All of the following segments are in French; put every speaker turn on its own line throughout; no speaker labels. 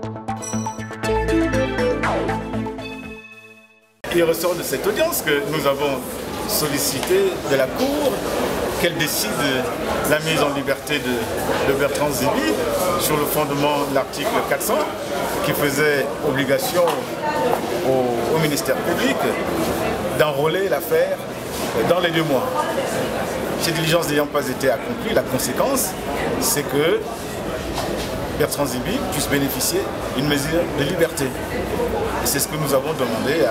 Il ressort de cette audience que nous avons sollicité de la Cour qu'elle décide la mise en liberté de Bertrand Zibi sur le fondement de l'article 400 qui faisait obligation au ministère public d'enrôler l'affaire dans les 2 mois. Ces diligences n'ayant pas été accomplies, la conséquence, c'est que Bertrand Zibi puisse bénéficier d'une mesure de liberté. Et c'est ce que nous avons demandé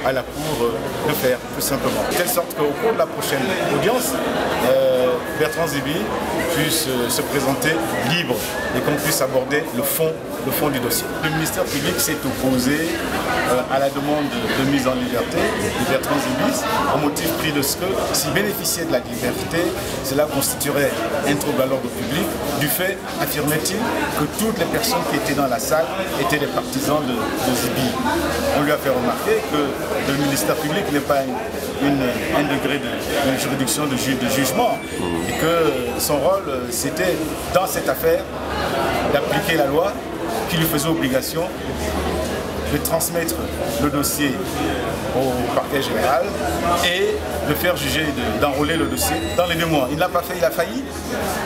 à la Cour de faire, tout simplement. De telle sorte qu'au cours de la prochaine audience, Bertrand Zibi puisse se présenter libre et qu'on puisse aborder le fond du dossier. Le ministère public s'est opposé à la demande de mise en liberté de Bertrand Zibi au motif pris de ce que, s'il bénéficiait de la liberté, cela constituerait un trouble à l'ordre public, du fait, affirmait-il, que toutes les personnes qui étaient dans la salle étaient des partisans de Zibi. On lui a fait remarquer que le ministère public n'est pas un degré de juridiction de jugement et que son rôle, c'était, dans cette affaire, d'appliquer la loi qui lui faisait obligation de transmettre le dossier au parquet général et de faire juger, d'enrôler le dossier dans les 2 mois. Il ne l'a pas fait, il a failli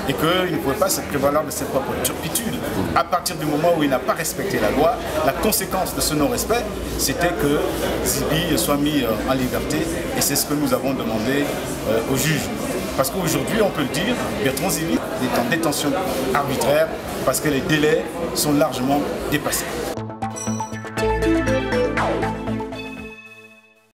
et qu'il ne pouvait pas se prévaloir de ses propres turpitudes. À partir du moment où il n'a pas respecté la loi, la conséquence de ce non-respect, c'était que Zibi soit mis en liberté et c'est ce que nous avons demandé au juge. Parce qu'aujourd'hui, on peut le dire, Bertrand Zibi est en détention arbitraire parce que les délais sont largement dépassés.